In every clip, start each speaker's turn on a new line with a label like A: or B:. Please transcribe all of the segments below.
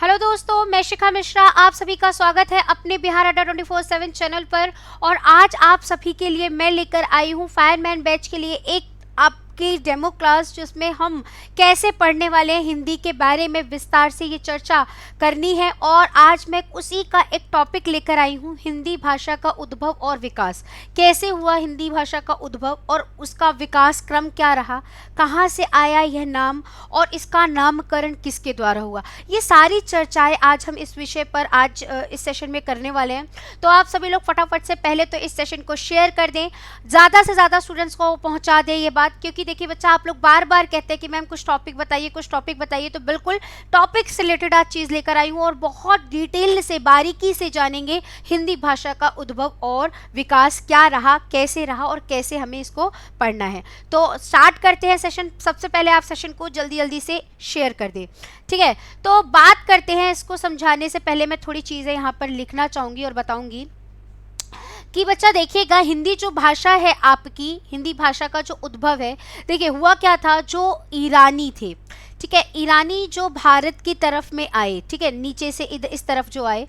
A: Hello दोस्तों, मैं शिखा मिश्रा। आप सभी का स्वागत है अपने बिहार अड्डा 24/7 चैनल पर। और आज आप सभी के लिए मैं लेकर आई हूँ फायरमैन बैच के लिए एक आपकी डेमो क्लास, जिसमें हम कैसे पढ़ने वाले हैं हिंदी के बारे में विस्तार से ये चर्चा करनी है। और आज मैं उसी का एक टॉपिक लेकर आई हूँ, हिंदी भाषा का उद्भव और विकास। कैसे हुआ हिंदी भाषा का उद्भव और उसका विकास क्रम क्या रहा, कहाँ से आया यह नाम और इसका नामकरण किसके द्वारा हुआ। ये सारी चर्चाएं आज हम इस विषय पर आज इस सेशन में करने वाले हैं। तो आप सभी लोग फटाफट से पहले तो इस सेशन को शेयर कर दें, ज़्यादा से ज़्यादा स्टूडेंट्स को पहुंचा दें ये बात। क्योंकि देखिए बच्चा, आप लोग बार बार कहते हैं कि मैम कुछ टॉपिक बताइए, कुछ टॉपिक बताइए। तो बिल्कुल टॉपिक से रिलेटेड आज चीज़ लेकर आई हूँ और बहुत डिटेल से बारीकी से जानेंगे हिंदी भाषा का उद्भव और विकास क्या रहा, कैसे रहा और कैसे हमें इसको पढ़ना है। तो स्टार्ट करते हैं सेशन। सबसे पहले आप सेशन को जल्दी जल्दी से शेयर कर दें, ठीक है। तो बात करते हैं, इसको समझाने से पहले मैं थोड़ी चीज़ें यहाँ पर लिखना चाहूँगी और बताऊँगी कि बच्चा देखिएगा, हिंदी जो भाषा है आपकी, हिंदी भाषा का जो उद्भव है, देखिए हुआ क्या था। जो ईरानी थे, ठीक है, ईरानी जो भारत की तरफ में आए, ठीक है, नीचे से इस तरफ जो आए,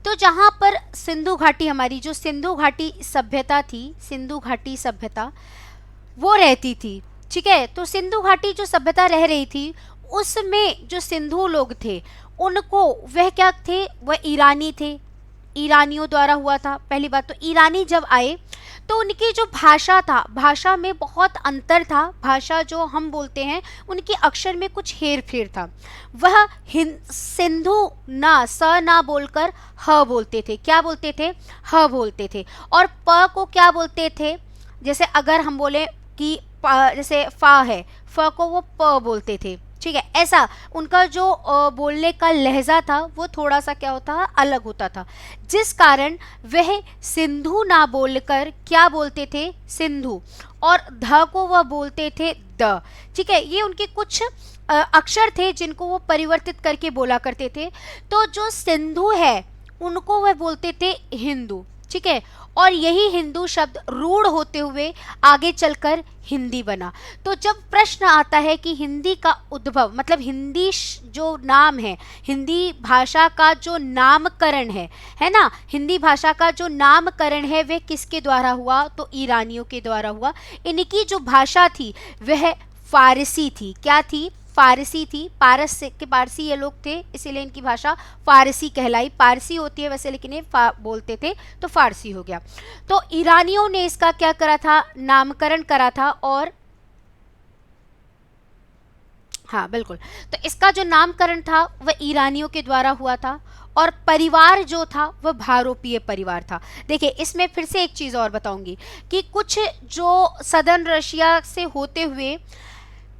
A: तो जहाँ पर सिंधु घाटी, हमारी जो सिंधु घाटी सभ्यता थी, सिंधु घाटी सभ्यता वो रहती थी, ठीक है। तो सिंधु घाटी जो सभ्यता रह रही थी, उसमें जो सिंधु लोग थे, उनको वह क्या थे, वह ईरानी थे, ईरानियों द्वारा हुआ था। पहली बात तो ईरानी जब आए तो उनकी जो भाषा था, भाषा में बहुत अंतर था। भाषा जो हम बोलते हैं, उनके अक्षर में कुछ हेर फेर था। वह सिंधु ना, स ना बोलकर ह बोलते थे। क्या बोलते थे? ह बोलते थे। और प को क्या बोलते थे? जैसे अगर हम बोले कि जैसे फा है, फ को वो प बोलते थे, ठीक है। ऐसा उनका जो बोलने का लहजा था वो थोड़ा सा क्या होता है, अलग होता था, जिस कारण वह सिंधु ना बोलकर क्या बोलते थे, सिंधु। और ध को वह बोलते थे द, ठीक है। ये उनके कुछ अक्षर थे जिनको वो परिवर्तित करके बोला करते थे। तो जो सिंधु है उनको वह बोलते थे हिंदू, ठीक है। और यही हिंदू शब्द रूढ़ होते हुए आगे चलकर हिंदी बना। तो जब प्रश्न आता है कि हिंदी का उद्भव, मतलब हिंदी जो नाम है, हिंदी भाषा का जो नामकरण है ना, हिंदी भाषा का जो नामकरण है वह किसके द्वारा हुआ? तो ईरानियों के द्वारा हुआ। इनकी जो भाषा थी वह फारसी थी। क्या थी? फारसी थी। पारस के पारसी ये लोग थे, इसीलिए इनकी भाषा फारसी कहलाई। पारसी होती है वैसे, लेकिन ये बोलते थे तो फारसी हो गया। तो ईरानियों ने इसका क्या करा था? नामकरण करा था। और हाँ बिल्कुल, तो इसका जो नामकरण था वह ईरानियों के द्वारा हुआ था। और परिवार जो था वह भारोपीय परिवार था। देखिए इसमें फिर से एक चीज़ और बताऊंगी कि कुछ जो सदर्न रशिया से होते हुए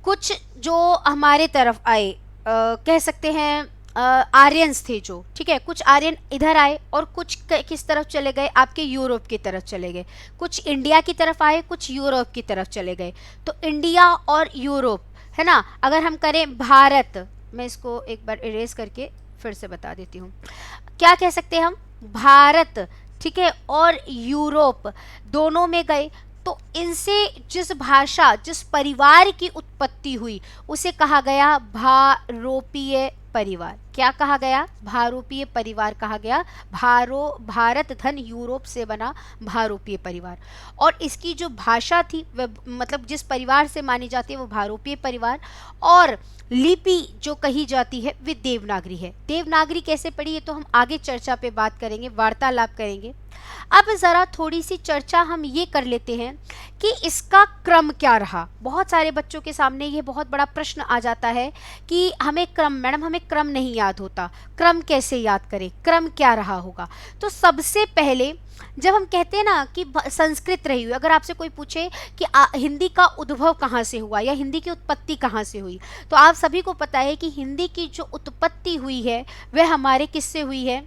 A: कुछ जो हमारे तरफ आए, कह सकते हैं आर्यंस थे जो, ठीक है। कुछ आर्यन इधर आए और कुछ किस तरफ चले गए? आपके यूरोप की तरफ चले गए। कुछ इंडिया की तरफ आए, कुछ यूरोप की तरफ चले गए। तो इंडिया और यूरोप, है ना। अगर हम करें भारत, मैं इसको एक बार इरेज करके फिर से बता देती हूँ। क्या कह सकते हैं हम? भारत, ठीक है, और यूरोप दोनों में गए। तो इनसे जिस भाषा, जिस परिवार की उत्पत्ति हुई उसे कहा गया भारोपीय परिवार। क्या कहा गया? भारोपीय परिवार कहा गया। भारत धन यूरोप से बना भारोपीय परिवार। और इसकी जो भाषा थी वह, मतलब जिस परिवार से मानी जाती है वो भारोपीय परिवार। और लिपि जो कही जाती है वे देवनागरी है। देवनागरी कैसे पढ़ी, ये तो हम आगे चर्चा पे बात करेंगे, वार्तालाप करेंगे। अब ज़रा थोड़ी सी चर्चा हम ये कर लेते हैं कि इसका क्रम क्या रहा। बहुत सारे बच्चों के सामने ये बहुत बड़ा प्रश्न आ जाता है कि हमें क्रम, मैडम हमें क्रम नहीं याद होता, क्रम कैसे याद करें, क्रम क्या रहा होगा। तो सबसे पहले जब हम कहते हैं ना कि संस्कृत रही हुई, अगर आपसे कोई पूछे कि हिंदी का उद्भव कहाँ से हुआ या हिंदी की उत्पत्ति कहाँ से हुई, तो आप सभी को पता है कि हिंदी की जो उत्पत्ति हुई है वह हमारे किससे हुई है?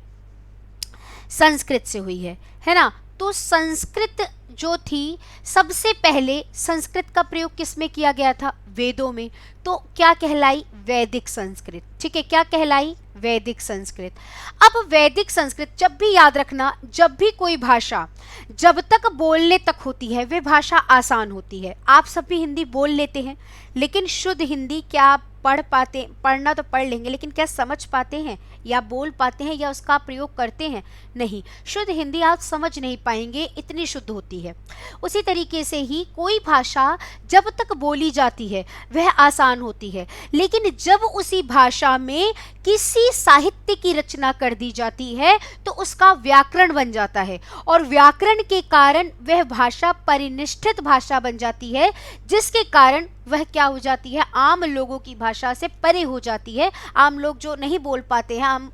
A: संस्कृत से हुई है ना। तो संस्कृत जो थी, सबसे पहले संस्कृत का प्रयोग किस में किया गया था? वेदों में। तो क्या कहलाई? वैदिक संस्कृत, ठीक है। क्या कहलाई? वैदिक संस्कृत। अब वैदिक संस्कृत, जब भी याद रखना, जब भी कोई भाषा जब तक बोलने तक होती है वह भाषा आसान होती है। आप सब भी हिंदी बोल लेते हैं, लेकिन शुद्ध हिंदी क्या आप पढ़ना तो पढ़ लेंगे, लेकिन क्या समझ पाते हैं या बोल पाते हैं या उसका प्रयोग करते हैं? नहीं। शुद्ध हिंदी आप समझ नहीं पाएंगे, इतनी शुद्ध होती है। उसी तरीके से ही कोई भाषा जब तक बोली जाती है वह आसान होती है, लेकिन जब उसी भाषा में किसी साहित्य की रचना कर दी जाती है तो उसका व्याकरण बन जाता है, और व्याकरण के कारण वह भाषा परिनिष्ठित भाषा बन जाती है, जिसके कारण वह क्या हो जाती है, आम लोगों की भाषा से परे हो जाती है। आम लोग जो नहीं बोल पाते हैं, आम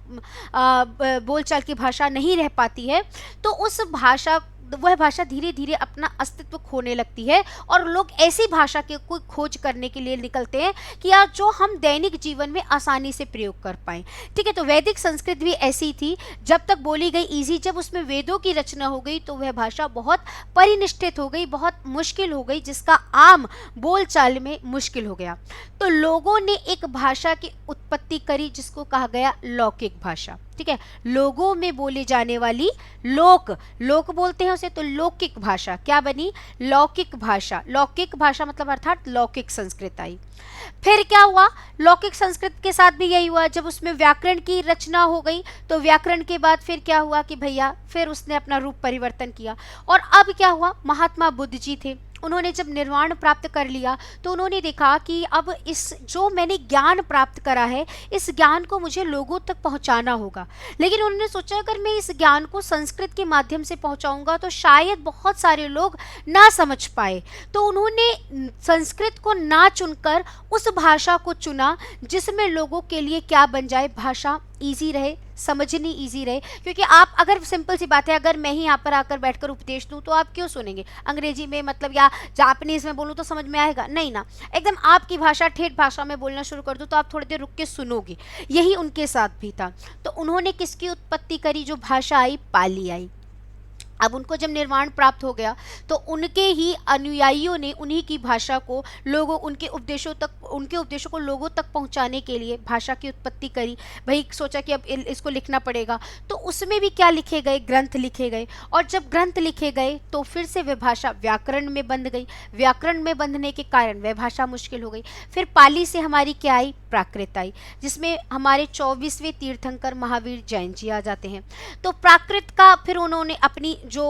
A: बोलचाल की भाषा नहीं रह पाती है, तो उस भाषा वह भाषा धीरे धीरे अपना अस्तित्व खोने लगती है, और लोग ऐसी भाषा के कोई खोज करने के लिए निकलते हैं कि यार जो हम दैनिक जीवन में आसानी से प्रयोग कर पाएं। ठीक है, तो वैदिक संस्कृत भी ऐसी थी, जब तक बोली गई इजी, जब उसमें वेदों की रचना हो गई तो वह भाषा बहुत परिनिष्ठित हो गई, बहुत मुश्किल हो गई, जिसका आम बोलचाल में मुश्किल हो गया। तो लोगों ने एक भाषा की उत्पत्ति करी जिसको कहा गया लौकिक भाषा। ठीक है, लोगों में बोले जाने वाली, लोक बोलते हैं उसे, तो लौकिक भाषा क्या बनी, लौकिक भाषा। लौकिक भाषा मतलब अर्थात लौकिक संस्कृत आई। फिर क्या हुआ, लौकिक संस्कृत के साथ भी यही हुआ, जब उसमें व्याकरण की रचना हो गई तो व्याकरण के बाद फिर क्या हुआ कि भैया फिर उसने अपना रूप परिवर्तन किया। और अब क्या हुआ, महात्मा बुद्ध जी थे, उन्होंने जब निर्वाण प्राप्त कर लिया तो उन्होंने देखा कि अब इस जो मैंने ज्ञान प्राप्त करा है, इस ज्ञान को मुझे लोगों तक पहुंचाना होगा। लेकिन उन्होंने सोचा अगर मैं इस ज्ञान को संस्कृत के माध्यम से पहुंचाऊंगा तो शायद बहुत सारे लोग ना समझ पाए, तो उन्होंने संस्कृत को ना चुनकर उस भाषा को चुना जिसमें लोगों के लिए क्या बन जाए, भाषा ईजी रहे, समझनी ईजी रहे। क्योंकि आप अगर, सिंपल सी बात है, अगर मैं ही यहाँ पर आकर बैठकर उपदेश दूँ तो आप क्यों सुनेंगे, अंग्रेजी में मतलब या जापानीज में बोलूँ तो समझ में आएगा नहीं ना। एकदम आपकी भाषा, ठेठ भाषा में बोलना शुरू कर दूँ तो आप थोड़ी देर रुक के सुनोगे। यही उनके साथ भी था। तो उन्होंने किसकी उत्पत्ति करी, जो भाषा आई, पाली आई। अब उनको जब निर्वाण प्राप्त हो गया तो उनके ही अनुयायियों ने उन्हीं की भाषा को लोगों, उनके उपदेशों को लोगों तक पहुंचाने के लिए भाषा की उत्पत्ति करी। भाई सोचा कि अब इसको लिखना पड़ेगा, तो उसमें भी क्या लिखे गए, ग्रंथ लिखे गए। और जब ग्रंथ लिखे गए तो फिर से वह भाषा व्याकरण में बंध गई। व्याकरण में बंधने के कारण वह भाषा मुश्किल हो गई। फिर पाली से हमारी क्या आई, प्राकृत आई, जिसमें हमारे 24वें तीर्थंकर महावीर जैन जी आ जाते हैं। तो प्राकृत का फिर उन्होंने अपनी जो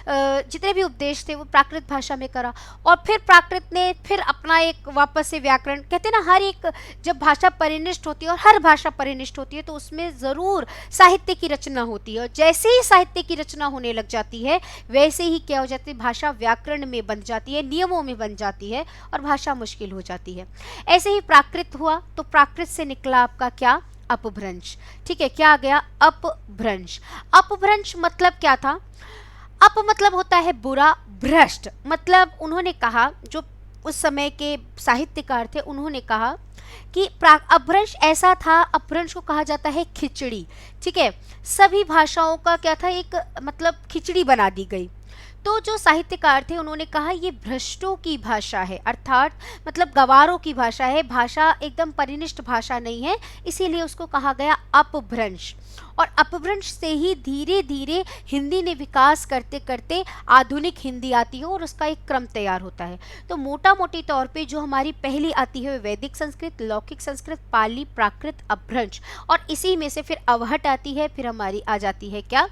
A: जितने भी उपदेश थे वो प्राकृत भाषा में करा। और फिर प्राकृत ने फिर अपना एक वापस से व्याकरण, कहते हैं ना हर एक जब भाषा परिनिष्ठ होती है, और हर भाषा परिनिष्ठ होती है तो उसमें ज़रूर साहित्य की रचना होती है। और जैसे ही साहित्य की रचना होने लग जाती है वैसे ही क्या हो जाती है, भाषा व्याकरण में बन जाती है, नियमों में बन जाती है और भाषा मुश्किल हो जाती है। ऐसे ही प्राकृत हुआ तो प्राकृत से निकला आपका क्या, अपभ्रंश। ठीक है, क्या आ गया, अपभ्रंश। अपभ्रंश मतलब क्या था, अप मतलब होता है बुरा, भ्रष्ट मतलब उन्होंने कहा, जो उस समय के साहित्यकार थे उन्होंने कहा कि अपभ्रंश ऐसा था, अपभ्रंश को कहा जाता है खिचड़ी। ठीक है, सभी भाषाओं का क्या था, एक मतलब खिचड़ी बना दी गई। तो जो साहित्यकार थे उन्होंने कहा ये भ्रष्टों की भाषा है, अर्थात मतलब गवारों की भाषा है, भाषा एकदम परिनिष्ठ भाषा नहीं है, इसीलिए उसको कहा गया अपभ्रंश। और अपभ्रंश से ही धीरे धीरे हिंदी ने विकास करते करते आधुनिक हिंदी आती है और उसका एक क्रम तैयार होता है। तो मोटा मोटी तौर पे जो हमारी पहली आती है वैदिक संस्कृत, लौकिक संस्कृत, पाली, प्राकृत, अपभ्रंश, और इसी में से फिर अवहट आती है, फिर हमारी आ जाती है क्या,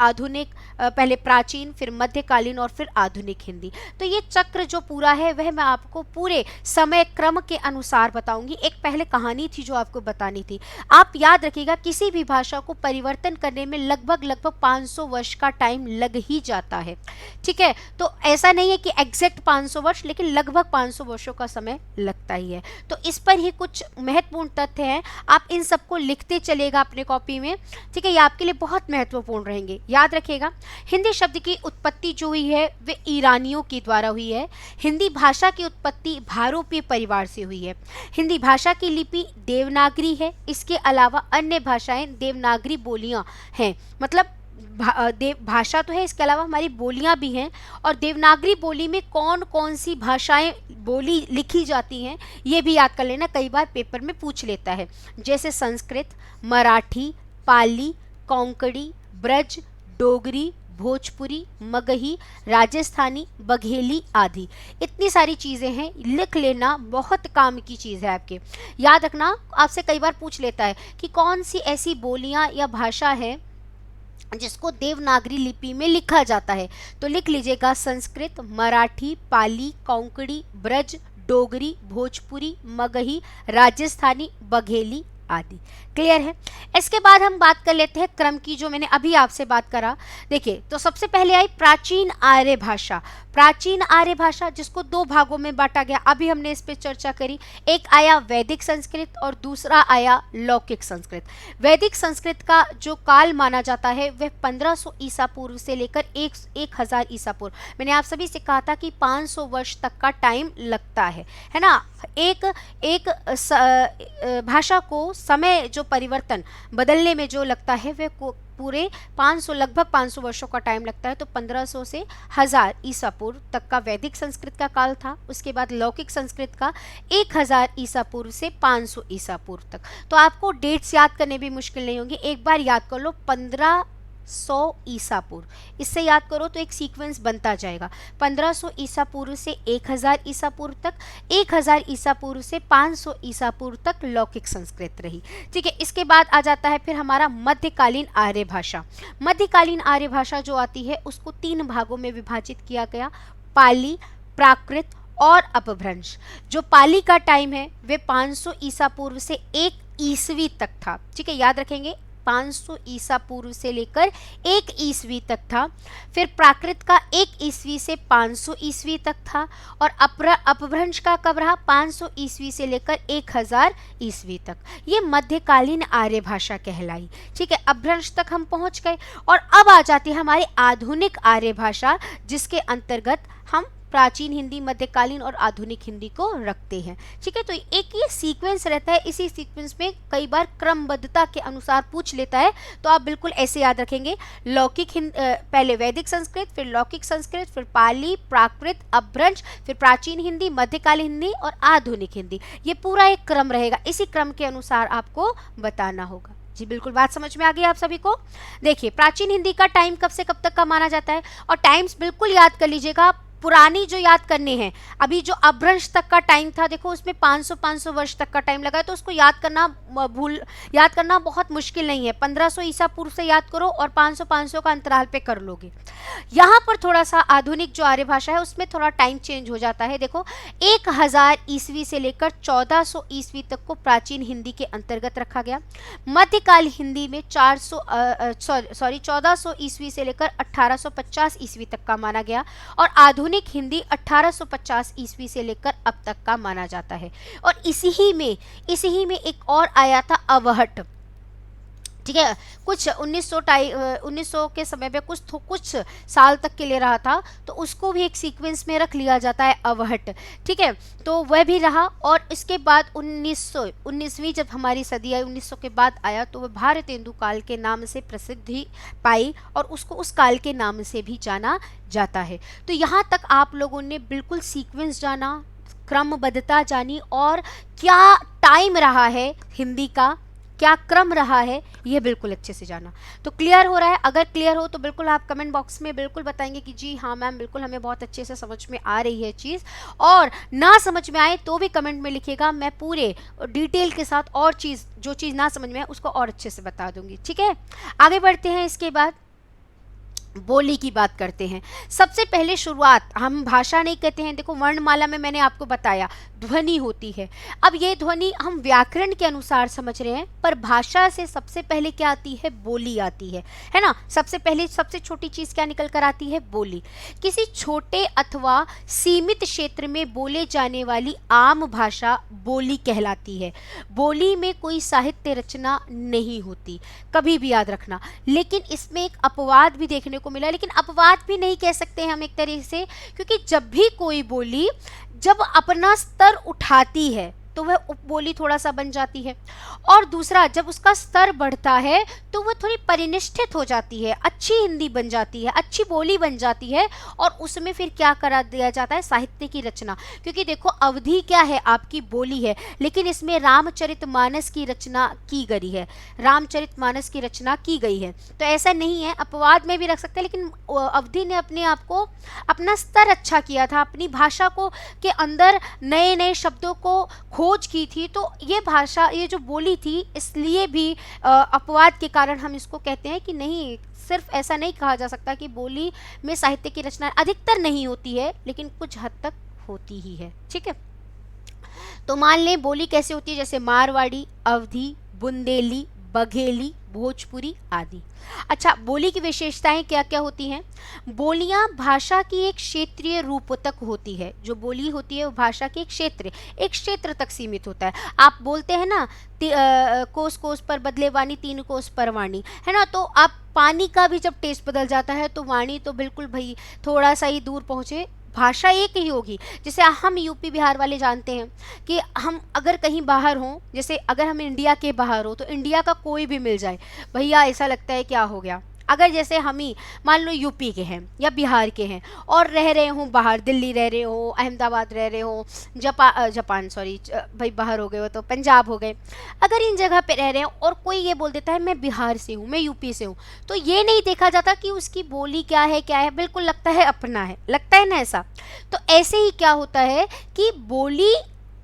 A: आधुनिक, पहले प्राचीन, फिर मध्यकालीन और फिर आधुनिक हिंदी। तो ये चक्र जो पूरा है वह मैं आपको पूरे समय क्रम के अनुसार बताऊंगी। एक पहले कहानी थी जो आपको बतानी थी। आप याद रखिएगा किसी भी भाषा को परिवर्तन करने में लगभग 500 वर्ष का टाइम लग ही जाता है। ठीक है, तो ऐसा नहीं है कि एग्जैक्ट 500 वर्ष, लेकिन लगभग 500 वर्षों का समय लगता ही है। तो इस पर ही कुछ महत्वपूर्ण तथ्य हैं, आप इन सबको लिखते चलेगा अपने कॉपी में। ठीक है, ये आपके लिए बहुत महत्वपूर्ण रहेंगे, याद रखिएगा। हिंदी शब्द की उत्पत्ति जो हुई है वे ईरानियों के द्वारा हुई है। हिंदी भाषा की उत्पत्ति भारोपीय परिवार से हुई है। हिंदी भाषा की लिपि देवनागरी है, इसके अलावा अन्य भाषाएं देवनागरी बोलियां हैं। मतलब भाषा तो है, इसके अलावा हमारी बोलियां भी हैं। और देवनागरी बोली में कौन कौन सी भाषाएं बोली लिखी जाती हैं ये भी याद कर लेना, कई बार पेपर में पूछ लेता है। जैसे संस्कृत, मराठी, पाली, कोंकणी, ब्रज, डोगरी, भोजपुरी, मगही, राजस्थानी, बघेली आदि। इतनी सारी चीज़ें हैं, लिख लेना, बहुत काम की चीज़ है आपके। याद रखना, आपसे कई बार पूछ लेता है कि कौन सी ऐसी बोलियां या भाषा है जिसको देवनागरी लिपि में लिखा जाता है। तो लिख लीजिएगा संस्कृत, मराठी, पाली, कोंकणी, ब्रज, डोगरी, भोजपुरी, मगही, राजस्थानी, बघेली आदि। क्लियर है। इसके बाद हम बात कर लेते हैं क्रम की, जो मैंने अभी आपसे बात करा। देखिए, तो सबसे पहले आई प्राचीन आर्य भाषा। प्राचीन आर्य भाषा जिसको दो भागों में बांटा गया, अभी हमने इस पे चर्चा करी। एक आया वैदिक संस्कृत और दूसरा आया लौकिक संस्कृत। वैदिक संस्कृत का जो काल माना जाता है वह 1500 ईसा पूर्व से लेकर 1000 ईसा पूर्व। मैंने आप सभी से कहा था कि 500 वर्ष तक का टाइम लगता है ना। एक भाषा को समय जो परिवर्तन बदलने में जो लगता है वह पूरे 500 लगभग 500 वर्षों का टाइम लगता है। तो 1500 से 1000 ईसा पूर्व तक का वैदिक संस्कृत का काल था। उसके बाद लौकिक संस्कृत का 1000 ईसा पूर्व से 500 ईसा पूर्व तक। तो आपको डेट्स याद करने भी मुश्किल नहीं होंगी, एक बार याद कर लो 1500 ईसा पूर्व, इससे याद करो तो एक सीक्वेंस बनता जाएगा। 1500 ईसा पूर्व से 1000 ईसा पूर्व तक, 1000 ईसा पूर्व से 500 ईसा पूर्व तक लौकिक संस्कृत रही। ठीक है। इसके बाद आ जाता है फिर हमारा मध्यकालीन आर्य भाषा। मध्यकालीन आर्य भाषा जो आती है उसको 3 भागों में विभाजित किया गया, पाली, प्राकृत और अपभ्रंश। जो पाली का टाइम है वे 500 ईसा पूर्व से 1 ईसवी तक था। ठीक है, याद रखेंगे, 500 ईसा पूर्व से लेकर 1 ईसवी तक था। फिर प्राकृत का 1 ईसवी से 500 ईसवी तक था। और अपभ्रंश का कब रहा, 500 ईसवी से लेकर 1000 ईसवी तक। ये मध्यकालीन आर्य भाषा कहलाई। ठीक है, अपभ्रंश तक हम पहुंच गए। और अब आ जाती है हमारी आधुनिक आर्य भाषा, जिसके अंतर्गत हम प्राचीन हिंदी, मध्यकालीन और आधुनिक हिंदी को रखते हैं। ठीक है, तो एक ये सीक्वेंस रहता है। इसी सीक्वेंस में कई बार क्रमबद्धता के अनुसार पूछ लेता है, तो आप बिल्कुल ऐसे याद रखेंगे। लौकिक पहले वैदिक संस्कृत, फिर लौकिक संस्कृत, फिर पाली, प्राकृत, अपभ्रंश, फिर प्राचीन हिंदी, मध्यकालीन हिंदी और आधुनिक हिंदी। ये पूरा एक क्रम रहेगा, इसी क्रम के अनुसार आपको बताना होगा। जी बिल्कुल, बात समझ में आ गई आप सभी को। देखिए, प्राचीन हिंदी का टाइम कब से कब तक का माना जाता है, और टाइम्स बिल्कुल याद कर लीजिएगा। पुरानी जो याद करने हैं, अभी जो अपभ्रंश तक का टाइम था, देखो उसमें 500 वर्ष तक का टाइम लगा है, तो उसको याद करना बहुत मुश्किल नहीं है। 1500 ईसा पूर्व से याद करो और 500 का अंतराल पे कर लोगे। यहाँ पर थोड़ा सा आधुनिक जो आर्य भाषा है उसमें थोड़ा टाइम चेंज हो जाता है। देखो, 1000 ईसवी से लेकर 1400 ईसवी तक को प्राचीन हिंदी के अंतर्गत रखा गया। मध्यकाल हिंदी में 1400 ईसवी से लेकर 1850 ईसवी तक का माना गया। और आधुनिक हिंदी 1850 ईसवी से लेकर अब तक का माना जाता है। और इसी ही में एक और आया था अवहट। ठीक है, कुछ 1900 के समय में कुछ साल तक के लिए रहा था, तो उसको भी एक सीक्वेंस में रख लिया जाता है अवहट। ठीक है, तो वह भी रहा। और इसके बाद 19वीं जब हमारी सदी आई, 1900 के बाद आया, तो वह भारतेंदु काल के नाम से प्रसिद्धि पाई और उसको उस काल के नाम से भी जाना जाता है। तो यहाँ तक आप लोगों ने बिल्कुल सीक्वेंस जाना, क्रमबद्धता जानी, और क्या टाइम रहा है हिंदी का, क्या क्रम रहा है, ये बिल्कुल अच्छे से जाना। तो क्लियर हो रहा है? अगर क्लियर हो तो बिल्कुल आप कमेंट बॉक्स में बिल्कुल बताएंगे कि जी हाँ मैम, बिल्कुल हमें बहुत अच्छे से समझ में आ रही है चीज़। और ना समझ में आए तो भी कमेंट में लिखिएगा, मैं पूरे डिटेल के साथ और जो चीज़ ना समझ में आए उसको और अच्छे से बता दूंगी। ठीक है, आगे बढ़ते हैं। इसके बाद बोली की बात करते हैं। सबसे पहले शुरुआत, हम भाषा नहीं कहते हैं, देखो वर्णमाला में मैंने आपको बताया ध्वनि होती है। अब ये ध्वनि हम व्याकरण के अनुसार समझ रहे हैं, पर भाषा से सबसे पहले क्या आती है, बोली आती है ना। सबसे पहले सबसे छोटी चीज़ क्या निकल कर आती है, बोली। किसी छोटे अथवा सीमित क्षेत्र में बोले जाने वाली आम भाषा बोली कहलाती है। बोली में कोई साहित्य रचना नहीं होती, कभी भी याद रखना। लेकिन इसमें एक अपवाद भी देखने को मिला, लेकिन अपवाद भी नहीं कह सकते हम एक तरीके से, क्योंकि जब भी कोई बोली जब अपना स्तर उठाती है, तो वह उपबोली थोड़ा सा बन जाती है। और दूसरा, जब उसका स्तर बढ़ता है तो वह थोड़ी परिनिष्ठित हो जाती है, अच्छी हिंदी बन जाती है, अच्छी बोली बन जाती है, और उसमें फिर क्या करा दिया जाता है, साहित्य की रचना। क्योंकि देखो अवधि क्या है, आपकी बोली है, लेकिन इसमें रामचरितमानस की रचना की गई है, रामचरितमानस की रचना की गई है। तो ऐसा नहीं है, अपवाद में भी रख सकते हैं, लेकिन अवधि ने अपने आप को, अपना स्तर अच्छा किया था, अपनी भाषा को के अंदर नए नए शब्दों को खोज की थी। तो ये भाषा, ये जो बोली थी, इसलिए भी अपवाद के कारण हम इसको कहते हैं कि नहीं, सिर्फ ऐसा नहीं कहा जा सकता कि बोली में साहित्य की रचना अधिकतर नहीं होती है, लेकिन कुछ हद तक होती ही है। ठीक है, तो मान लें बोली कैसे होती है, जैसे मारवाड़ी, अवधी, बुंदेली, बघेली, भोजपुरी आदि। अच्छा, बोली की विशेषताएं क्या क्या होती हैं? बोलियां भाषा की एक क्षेत्रीय रूप तक होती है। जो बोली होती है वो भाषा के एक क्षेत्र तक सीमित होता है। आप बोलते हैं ना, कोस कोस पर बदले वाणी, तीन कोस पर वाणी, है ना। तो आप पानी का भी जब टेस्ट बदल जाता है तो वाणी तो बिल्कुल भाई थोड़ा सा ही दूर पहुँचे, भाषा एक ही होगी। जैसे हम यूपी बिहार वाले जानते हैं कि हम अगर कहीं बाहर हों, जैसे अगर हम इंडिया के बाहर हो तो इंडिया का कोई भी मिल जाए, भैया ऐसा लगता है क्या हो गया। अगर जैसे हम ही मान लो यूपी के हैं या बिहार के हैं और रह रहे हो बाहर, दिल्ली रह रहे हो, अहमदाबाद रह रहे हो, जापान सॉरी भाई बाहर हो गए हो तो पंजाब हो गए, अगर इन जगह पे रह रहे हैं और कोई ये बोल देता है मैं बिहार से हूँ, मैं यूपी से हूँ, तो ये नहीं देखा जाता कि उसकी बोली क्या है, बिल्कुल लगता है अपना है, लगता है ना ऐसा। तो ऐसे ही क्या होता है कि बोली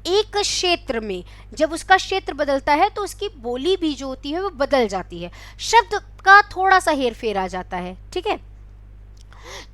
A: एक क्षेत्र में जब उसका क्षेत्र बदलता है तो उसकी बोली भी जो होती है वो बदल जाती है, शब्द का थोड़ा सा हेर फेर आ जाता है। ठीक है,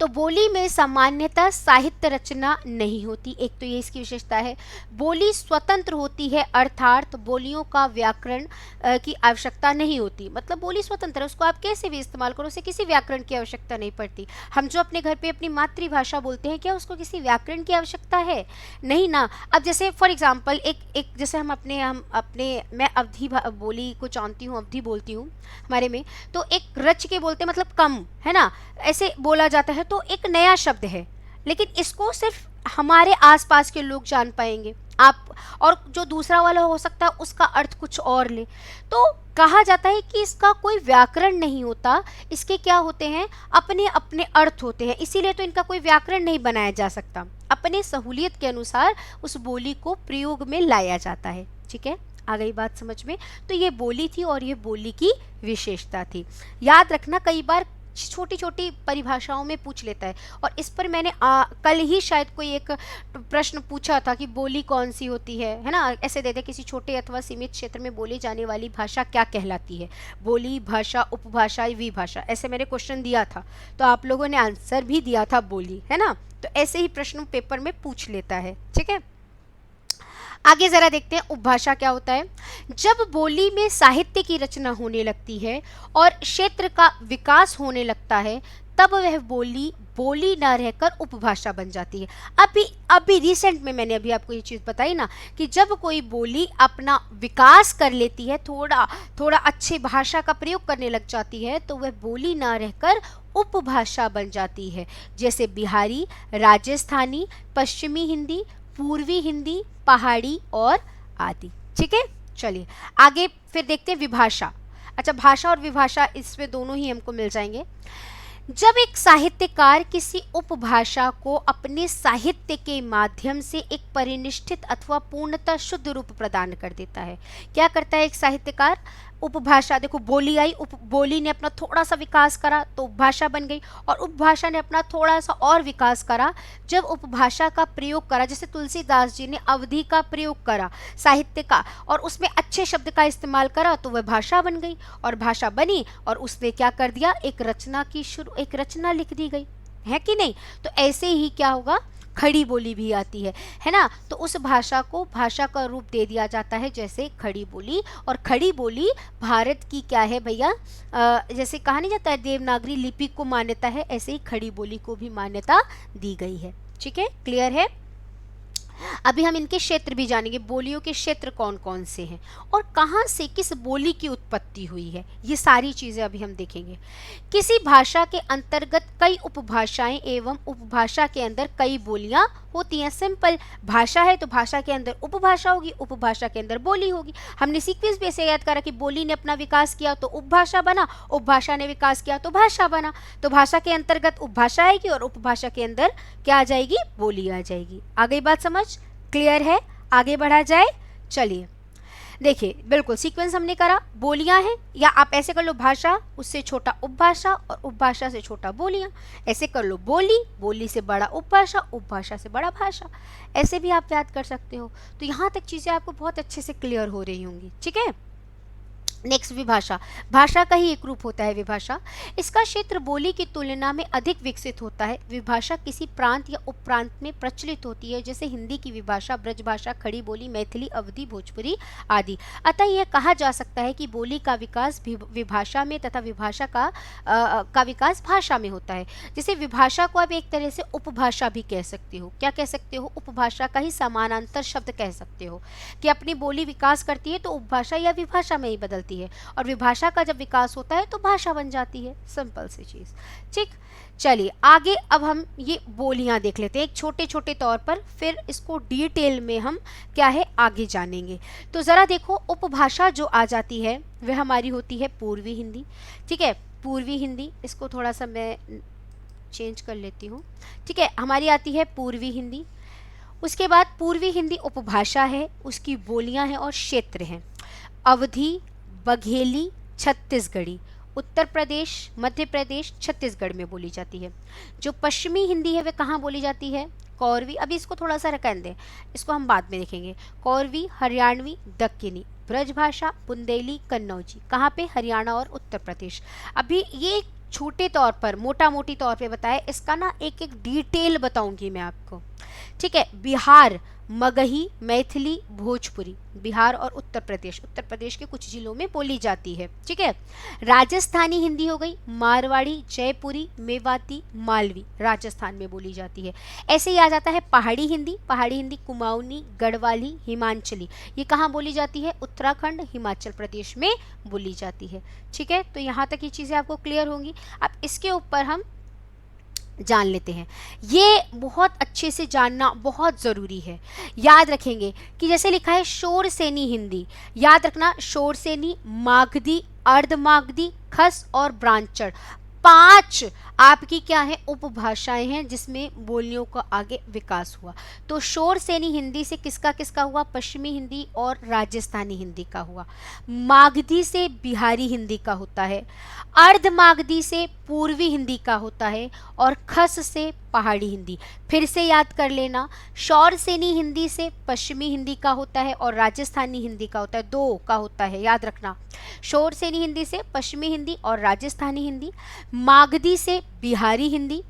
A: तो बोली में सामान्यतः साहित्य रचना नहीं होती, एक तो ये इसकी विशेषता है। बोली स्वतंत्र होती है, अर्थात बोलियों का व्याकरण की आवश्यकता नहीं होती। मतलब बोली स्वतंत्र है, उसको आप कैसे भी इस्तेमाल करो, उसे किसी व्याकरण की आवश्यकता नहीं पड़ती। हम जो अपने घर पे अपनी मातृभाषा बोलते हैं, क्या उसको किसी व्याकरण की आवश्यकता है? नहीं ना। अब जैसे फॉर एग्जाम्पल एक जैसे हम अपने मैं अवधि बोली को जानती हूँ, अवधि बोलती हूँ हमारे में, तो एक रच के बोलते मतलब कम, है ना, ऐसे बोला जाता है, तो एक नया शब्द है, लेकिन इसको सिर्फ हमारे आसपास के लोग जान पाएंगे। आप और जो दूसरा वाला हो सकता है उसका अर्थ कुछ और ले। तो कहा जाता है कि इसका कोई व्याकरण नहीं होता, इसके क्या होते हैं, अपने अपने अर्थ होते हैं, इसीलिए तो इनका कोई व्याकरण नहीं बनाया जा सकता, अपने सहूलियत के अनुसार उस बोली को प्रयोग में लाया जाता है। ठीक है, आ गई बात समझ में। तो ये बोली थी और ये बोली की विशेषता थी। याद रखना, कई बार छोटी छोटी परिभाषाओं में पूछ लेता है, और इस पर मैंने कल ही शायद कोई एक प्रश्न पूछा था कि बोली कौन सी होती है ना, ऐसे दे दे किसी छोटे अथवा सीमित क्षेत्र में बोली जाने वाली भाषा क्या कहलाती है, बोली, भाषा, उपभाषा, विभाषा, ऐसे मैंने क्वेश्चन दिया था, तो आप लोगों ने आंसर भी दिया था बोली, है ना। तो ऐसे ही प्रश्न पेपर में पूछ लेता है। ठीक है, आगे जरा देखते हैं उपभाषा क्या होता है। जब बोली में साहित्य की रचना होने लगती है और क्षेत्र का विकास होने लगता है, तब वह बोली ना रहकर उपभाषा बन जाती है। अभी रिसेंट में मैंने अभी आपको ये चीज़ बताई ना कि जब कोई बोली अपना विकास कर लेती है, थोड़ा अच्छी भाषा का प्रयोग करने लग जाती है, तो वह बोली ना रहकर उपभाषा बन जाती है। जैसे बिहारी, राजस्थानी, पश्चिमी हिंदी, पूर्वी हिंदी, पहाड़ी और आदि। ठीक है, चलिए आगे फिर देखते हैं विभाषा। अच्छा, भाषा और विभाषा इसमें दोनों ही हमको मिल जाएंगे। जब एक साहित्यकार किसी उपभाषा को अपने साहित्य के माध्यम से एक परिनिष्ठित अथवा पूर्णतः शुद्ध रूप प्रदान कर देता है। क्या करता है एक साहित्यकार? उपभाषा, देखो बोली आई, बोली ने अपना थोड़ा सा विकास करा तो उपभाषा बन गई, और उपभाषा ने अपना थोड़ा सा और विकास करा। जब उपभाषा का प्रयोग करा, जैसे तुलसीदास जी ने अवधि का प्रयोग करा साहित्य का, और उसमें अच्छे शब्द का इस्तेमाल करा, तो वह भाषा बन गई, और भाषा बनी और उसने क्या कर दिया, एक रचना लिख दी गई, है कि नहीं। तो ऐसे ही क्या होगा, खड़ी बोली भी आती है ना। तो उस भाषा को भाषा का रूप दे दिया जाता है, जैसे खड़ी बोली। और खड़ी बोली भारत की क्या है भैया, जैसे कहा नहीं जाता है देवनागरी लिपि को मान्यता है, ऐसे ही खड़ी बोली को भी मान्यता दी गई है। ठीक है, क्लियर है। अभी हम इनके क्षेत्र भी जानेंगे, बोलियों के क्षेत्र कौन कौन से हैं और कहाँ से किस बोली की उत्पत्ति हुई है, ये सारी चीज़ें अभी हम देखेंगे। किसी भाषा के अंतर्गत कई उपभाषाएं एवं उपभाषा के अंदर कई बोलियां होती हैं। सिंपल, भाषा है तो भाषा के अंदर उपभाषा होगी, उपभाषा के अंदर बोली होगी। हमने सीक्वेंस भी ऐसे याद करा कि बोली ने अपना विकास किया तो उपभाषा बना, उपभाषा ने विकास किया तो भाषा बना। तो भाषा के अंतर्गत उपभाषा आएगी और उपभाषा के अंदर क्या आ जाएगी, बोली आ जाएगी। आ गई बात समझ, क्लियर है? आगे बढ़ा जाए, चलिए देखिए, बिल्कुल सीक्वेंस हमने करा, बोलियां हैं, या आप ऐसे कर लो भाषा, उससे छोटा उपभाषा और उपभाषा से छोटा बोलियां। ऐसे कर लो बोली, बोली से बड़ा उपभाषा, उपभाषा से बड़ा भाषा। ऐसे भी आप याद कर सकते हो। तो यहाँ तक चीज़ें आपको बहुत अच्छे से क्लियर हो रही होंगी, ठीक है। नेक्स्ट, विभाषा। भाषा का ही एक रूप होता है विभाषा। इसका क्षेत्र बोली की तुलना में अधिक विकसित होता है। विभाषा किसी प्रांत या उपप्रांत में प्रचलित होती है, जैसे हिंदी की विभाषा, ब्रजभाषा, खड़ी बोली, मैथिली, अवधी, भोजपुरी आदि। अतः यह कहा जा सकता है कि बोली का विकास विभाषा में तथा विभाषा का विकास भाषा में होता है। जैसे विभाषा को आप एक तरह से उपभाषा भी कह सकते हो। क्या कह सकते हो? उपभाषा का ही समानांतर शब्द कह सकते हो कि अपनी बोली विकास करती है तो उपभाषा या विभाषा में ही बदलती है, और विभाषा का जब विकास होता है तो भाषा बन जाती है। सिंपल सी चीज, ठीक। चलिए आगे अब हम ये बोलियां देख लेते हैं एक छोटे छोटे तौर पर, फिर इसको डिटेल में हम क्या है आगे जानेंगे। तो जरा देखो, उपभाषा जो आ जाती है वह हमारी होती है पूर्वी हिंदी, ठीक है। पूर्वी हिंदी, इसको थोड़ा सा मैं चेंज कर लेती हूँ, ठीक है। हमारी आती है पूर्वी हिंदी। उसके बाद पूर्वी हिंदी उपभाषा है, उसकी बोलियां हैं और क्षेत्र हैं। अवधी, बघेली, छत्तीसगढ़ी उत्तर प्रदेश, मध्य प्रदेश, छत्तीसगढ़ में बोली जाती है। जो पश्चिमी हिंदी है वह कहाँ बोली जाती है? कौरवी। अभी इसको थोड़ा सा रखने दें, इसको हम बाद में देखेंगे। कौरवी, हरियाणवी, दक्कनी, ब्रजभाषा, बुंदेली, कन्नौजी, कहाँ पे? हरियाणा और उत्तर प्रदेश। अभी ये छोटे तौर पर, मोटा मोटी तौर पे बताया, इसका ना एक एक डिटेल बताऊंगी मैं आपको, ठीक है। बिहार, मगही, मैथिली, भोजपुरी, बिहार और उत्तर प्रदेश के कुछ जिलों में बोली जाती है, ठीक है। राजस्थानी हिंदी हो गई, मारवाड़ी, जयपुरी, मेवाती, मालवी, राजस्थान में बोली जाती है। ऐसे ही आ जाता है पहाड़ी हिंदी कुमाऊनी, गढ़वाली, हिमाचली, ये कहाँ बोली जाती है? उत्तराखंड, हिमाचल प्रदेश में बोली जाती है, ठीक है। तो यहाँ तक ये चीज़ें आपको क्लियर होंगी। अब इसके ऊपर हम जान लेते हैं। ये बहुत अच्छे से जानना बहुत ज़रूरी है। याद रखेंगे कि जैसे लिखा है शोरसेनी हिंदी, याद रखना शोरसेनी, मागधी, अर्धमागधी, खस और ब्राह्मण, 5 आपकी क्या है उपभाषाएं हैं जिसमें बोलियों का आगे विकास हुआ। तो शोरसेनी हिंदी से किसका किसका हुआ? पश्चिमी हिंदी और राजस्थानी हिंदी का हुआ। मागधी से बिहारी हिंदी का होता है, अर्धमागधी से पूर्वी हिंदी का होता है, और खस से पहाड़ी हिंदी। फिर से याद कर लेना, शौरसेनी हिंदी से पश्चिमी हिंदी का होता है और राजस्थानी हिंदी का होता है, 2 का होता है, याद रखना। शौरसेनी हिंदी से पश्चिमी हिंदी और राजस्थानी हिंदी, मागधी से बिहारी हिंदी,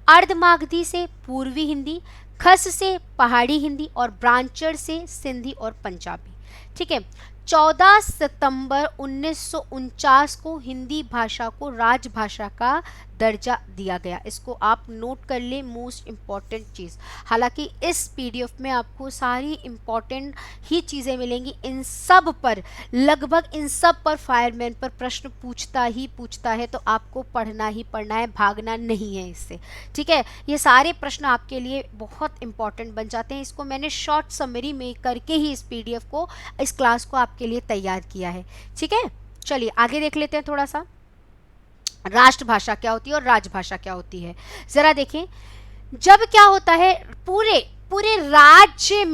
A: अर्धमागधी से पूर्वी हिंदी, खस से पहाड़ी हिंदी और ब्राह्मण से सिंधी और पंजाबी, ठीक है। 14 सितंबर 1949 को हिंदी भाषा को राजभाषा का दर्जा दिया गया। इसको आप नोट कर ले, मोस्ट इम्पॉर्टेंट चीज़। हालांकि इस पीडीएफ में आपको सारी इम्पॉर्टेंट ही चीज़ें मिलेंगी, इन सब पर, लगभग इन सब पर फायरमैन पर प्रश्न पूछता ही पूछता है, तो आपको पढ़ना ही पढ़ना है, भागना नहीं है इससे, ठीक है। ये सारे प्रश्न आपके लिए बहुत इंपॉर्टेंट बन जाते हैं। इसको मैंने शॉर्ट समरी में करके ही इस पीडीएफ को, इस क्लास को आपके लिए तैयार किया है, ठीक है। चलिए आगे देख लेते हैं थोड़ा सा, राष्ट्रभाषा क्या होती है और राजभाषा क्या होती है। जरा देखें, जब क्या होता है पूरे राज्य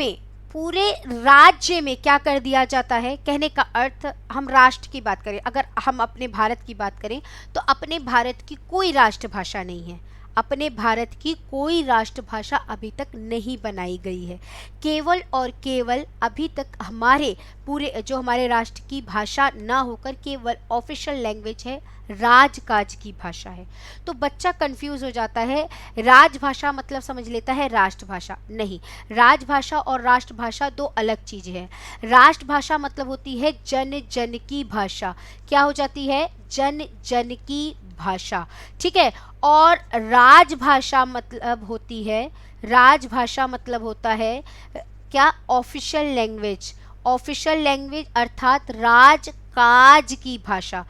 A: में क्या कर दिया जाता है, कहने का अर्थ, हम राष्ट्र की बात करें, अगर हम अपने भारत की बात करें तो अपने भारत की कोई राष्ट्रभाषा नहीं है, अपने भारत की कोई राष्ट्रभाषा अभी तक नहीं बनाई गई है। केवल और केवल अभी तक हमारे पूरे जो हमारे राष्ट्र की भाषा ना होकर केवल ऑफिशियल लैंग्वेज है, राजकाज की भाषा है। तो बच्चा कंफ्यूज हो जाता है, राजभाषा मतलब समझ लेता है राष्ट्रभाषा। नहीं, राजभाषा और राष्ट्रभाषा 2 अलग चीज़ें हैं। राष्ट्रभाषा मतलब होती है जन जन की भाषा। क्या हो जाती है? जन जन की भाषा, ठीक है। और राजभाषा मतलब होती है, राजभाषा मतलब होता है क्या, ऑफिशियल लैंग्वेज। ऑफिशियल लैंग्वेज अर्थात राजकाज की भाषा,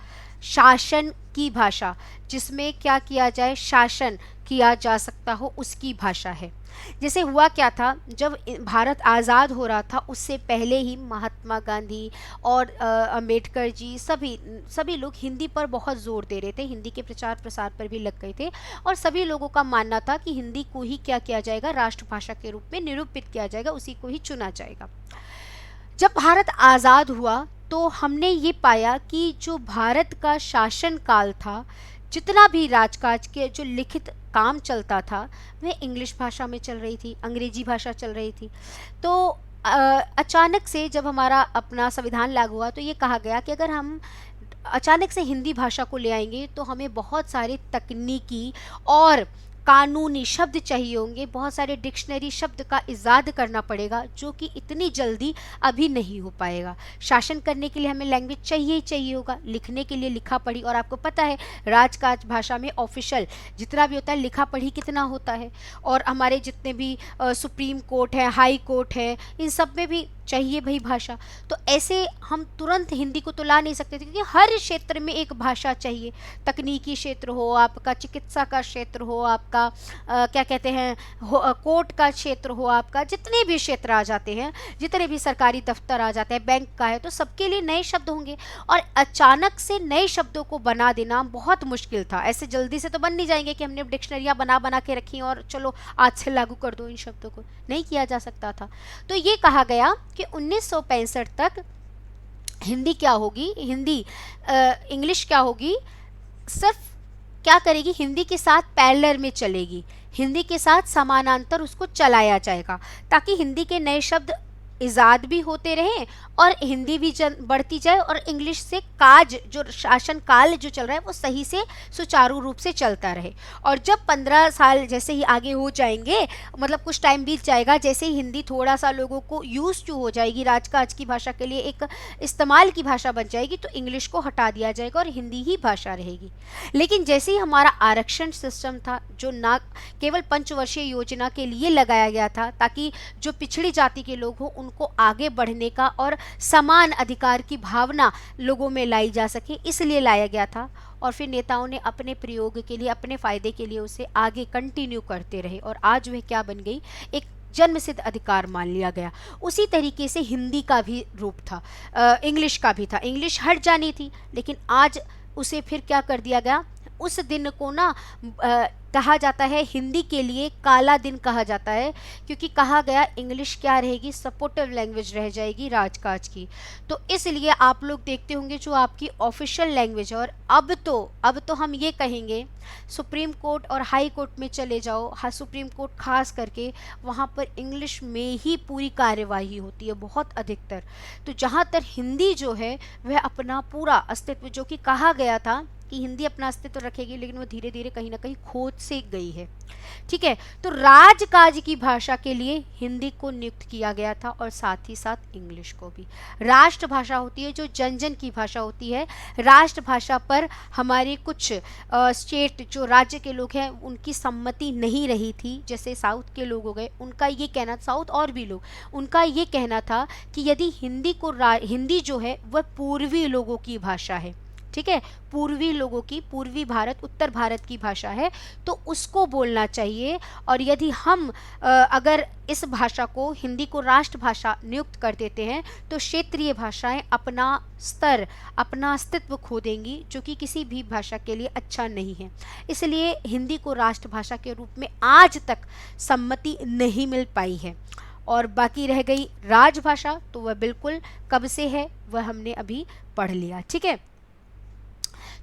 A: शासन की भाषा, जिसमें क्या किया जाए, शासन किया जा सकता हो, उसकी भाषा है। जैसे हुआ क्या था, जब भारत आज़ाद हो रहा था उससे पहले ही महात्मा गांधी और अंबेडकर जी, सभी सभी लोग हिंदी पर बहुत जोर दे रहे थे, हिंदी के प्रचार प्रसार पर भी लग गए थे। और सभी लोगों का मानना था कि हिंदी को ही क्या किया जाएगा, राष्ट्रभाषा के रूप में निरूपित किया जाएगा, उसी को ही चुना जाएगा। जब भारत आज़ाद हुआ तो हमने ये पाया कि जो भारत का शासन काल था, जितना भी राजकाज के जो लिखित काम चलता था वह इंग्लिश भाषा में चल रही थी, अंग्रेजी भाषा चल रही थी। तो अचानक से जब हमारा अपना संविधान लागू हुआ तो ये कहा गया कि अगर हम अचानक से हिंदी भाषा को ले आएंगे तो हमें बहुत सारे तकनीकी और कानूनी शब्द चाहिए होंगे, बहुत सारे डिक्शनरी शब्द का इजाद करना पड़ेगा, जो कि इतनी जल्दी अभी नहीं हो पाएगा। शासन करने के लिए हमें लैंग्वेज चाहिए ही चाहिए होगा, लिखने के लिए लिखा पढ़ी, और आपको पता है राजकाज भाषा में ऑफिशियल जितना भी होता है लिखा पढ़ी कितना होता है। और हमारे जितने भी सुप्रीम कोर्ट है, हाई कोर्ट है, इन सब में भी चाहिए भाई भाषा। तो ऐसे हम तुरंत हिंदी को तो ला नहीं सकते थे, क्योंकि हर क्षेत्र में एक भाषा चाहिए। तकनीकी क्षेत्र हो आपका, चिकित्सा का क्षेत्र हो आपका, क्या कहते हैं कोर्ट का क्षेत्र हो आपका, जितने भी क्षेत्र आ जाते हैं, जितने भी सरकारी दफ्तर आ जाते हैं, बैंक का है, तो सबके लिए नए शब्द होंगे। और अचानक से नए शब्दों को बना देना बहुत मुश्किल था। ऐसे जल्दी से तो बन नहीं जाएंगे कि हमने डिक्शनरियाँ बना बना के रखी और चलो आज से लागू कर दो इन शब्दों को, नहीं किया जा सकता था। तो ये कहा गया कि 1965 तक हिंदी क्या होगी, हिंदी इंग्लिश क्या होगी, सिर्फ क्या करेगी, हिंदी के साथ पैरेलल में चलेगी, हिंदी के साथ समानांतर उसको चलाया जाएगा, ताकि हिंदी के नए शब्द इजाद भी होते रहें और हिंदी भी बढ़ती जाए, और इंग्लिश से काज जो शासन काल जो चल रहा है वो सही से सुचारू रूप से चलता रहे। और जब 15 साल जैसे ही आगे हो जाएंगे, मतलब कुछ टाइम बीत जाएगा, जैसे ही हिंदी थोड़ा सा लोगों को यूज टू हो जाएगी, राजकाज की भाषा के लिए एक इस्तेमाल की भाषा बन जाएगी, तो इंग्लिश को हटा दिया जाएगा और हिंदी ही भाषा रहेगी। लेकिन जैसे ही हमारा आरक्षण सिस्टम था, जो ना केवल पंचवर्षीय योजना के लिए लगाया गया था, ताकि जो पिछड़ी जाति के लोग हों उनको आगे बढ़ने का और समान अधिकार की भावना लोगों में लाई जा सके, इसलिए लाया गया था। और फिर नेताओं ने अपने प्रयोग के लिए, अपने फायदे के लिए उसे आगे कंटिन्यू करते रहे, और आज वह क्या बन गई, एक जन्मसिद्ध अधिकार मान लिया गया। उसी तरीके से हिंदी का भी रूप था, इंग्लिश का भी था। इंग्लिश हट जानी थी, लेकिन आज उसे फिर क्या कर दिया गया, उस दिन को ना कहा जाता है, हिंदी के लिए काला दिन कहा जाता है, क्योंकि कहा गया इंग्लिश क्या रहेगी, सपोर्टिव लैंग्वेज रह जाएगी राजकाज की। तो इसलिए आप लोग देखते होंगे जो आपकी ऑफिशियल लैंग्वेज है, और अब तो हम ये कहेंगे, सुप्रीम कोर्ट और हाई कोर्ट में चले जाओ, हाँ सुप्रीम कोर्ट खास करके, वहाँ पर इंग्लिश में ही पूरी कार्यवाही होती है बहुत अधिकतर। तो जहाँ तक हिंदी जो है वह अपना पूरा अस्तित्व, जो कि कहा गया था कि हिंदी अपना अस्तित्व रखेगी, लेकिन वो धीरे धीरे कहीं ना कहीं खोज से गई है, ठीक है। तो राजकाज की भाषा के लिए हिंदी को नियुक्त किया गया था, और साथ ही साथ इंग्लिश को भी। राष्ट्रभाषा होती है जो जन जन की भाषा होती है। राष्ट्रभाषा पर हमारे कुछ स्टेट जो राज्य के लोग हैं उनकी सम्मति नहीं रही थी, जैसे साउथ के लोग हो गए, उनका ये कहना, साउथ और भी लोग, उनका ये कहना था कि यदि हिंदी जो है वह पूर्वी लोगों की भाषा है, ठीक है, पूर्वी लोगों की, पूर्वी भारत, उत्तर भारत की भाषा है, तो उसको बोलना चाहिए। और यदि हम अगर इस भाषा को, हिंदी को राष्ट्रभाषा नियुक्त कर देते हैं, तो क्षेत्रीय भाषाएं अपना स्तर, अपना अस्तित्व खो देंगी, जो कि किसी भी भाषा के लिए अच्छा नहीं है। इसलिए हिंदी को राष्ट्रभाषा के रूप में आज तक सम्मति नहीं मिल पाई है। और बाकी रह गई राजभाषा, तो वह बिल्कुल कब से है वह हमने अभी पढ़ लिया, ठीक है।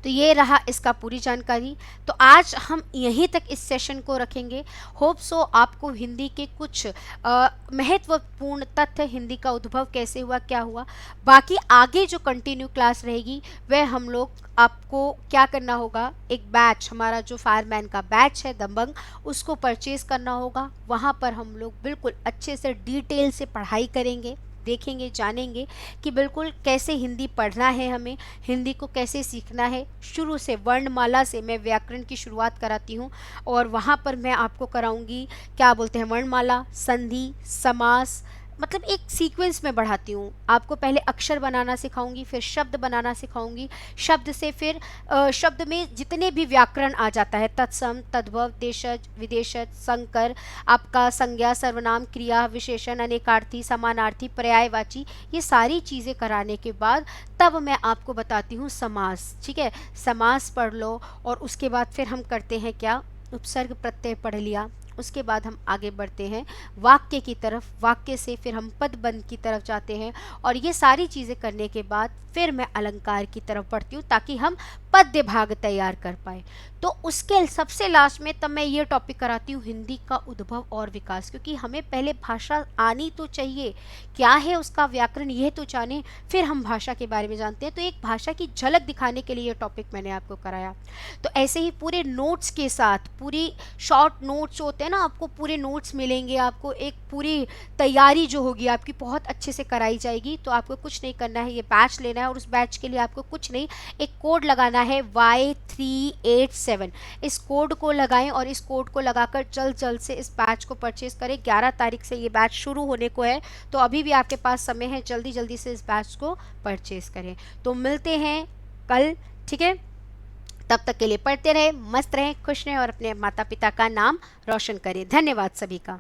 A: तो ये रहा इसका पूरी जानकारी। तो आज हम यहीं तक इस सेशन को रखेंगे। होप सो आपको हिंदी के कुछ महत्वपूर्ण तथ्य, हिंदी का उद्भव कैसे हुआ, क्या हुआ, बाकी आगे जो कंटिन्यू क्लास रहेगी वह हम लोग, आपको क्या करना होगा, एक बैच, हमारा जो फायरमैन का बैच है दबंग, उसको परचेज करना होगा। वहाँ पर हम लोग बिल्कुल अच्छे से डिटेल से पढ़ाई करेंगे, देखेंगे, जानेंगे कि बिल्कुल कैसे हिंदी पढ़ना है, हमें हिंदी को कैसे सीखना है। शुरू से वर्णमाला से मैं व्याकरण की शुरुआत कराती हूँ और वहाँ पर मैं आपको कराऊंगी क्या बोलते हैं वर्णमाला, संधि, समास, मतलब एक सीक्वेंस में बढ़ाती हूँ। आपको पहले अक्षर बनाना सिखाऊंगी, फिर शब्द बनाना सिखाऊंगी, शब्द से फिर शब्द में जितने भी व्याकरण आ जाता है, तत्सम, तद्भव, देशज, विदेशज, संकर, आपका संज्ञा, सर्वनाम, क्रिया, विशेषण, अनेकार्थी, समानार्थी, पर्यायवाची, ये सारी चीज़ें कराने के बाद तब मैं आपको बताती हूँ समास। ठीक है, समास पढ़ लो और उसके बाद फिर हम करते हैं क्या, उपसर्ग प्रत्यय पढ़ लिया, उसके बाद हम आगे बढ़ते हैं वाक्य की तरफ, वाक्य से फिर हम पदबंध की तरफ जाते हैं और ये सारी चीज़ें करने के बाद फिर मैं अलंकार की तरफ बढ़ती हूँ ताकि हम पद्य भाग तैयार कर पाए। तो उसके सबसे लास्ट में तब मैं ये टॉपिक कराती हूँ हिंदी का उद्भव और विकास, क्योंकि हमें पहले भाषा आनी तो चाहिए, क्या है उसका व्याकरण यह तो जाने, फिर हम भाषा के बारे में जानते हैं। तो एक भाषा की झलक दिखाने के लिए ये टॉपिक मैंने आपको कराया। तो ऐसे ही पूरे नोट्स के साथ, पूरी शॉर्ट नोट्स होते हैं ना, आपको पूरे नोट्स मिलेंगे, आपको एक पूरी तैयारी जो होगी आपकी बहुत अच्छे से कराई जाएगी। तो आपको कुछ नहीं करना है, ये बैच लेना है और उस बैच के लिए आपको कुछ नहीं, एक कोड लगाना है Y387। इस कोड को लगाएं और इस कोड को लगाकर जल्द जल्द से इस बैच को परचेज करें। 11 तारीख से ये बैच शुरू होने को है, तो अभी भी आपके पास समय है, जल्दी जल्दी से इस बैच को परचेज करें। तो मिलते हैं कल, ठीक है, तब तक के लिए पढ़ते रहें, मस्त रहें, खुश रहें और अपने माता पिता का नाम रोशन करें। धन्यवाद सभी का।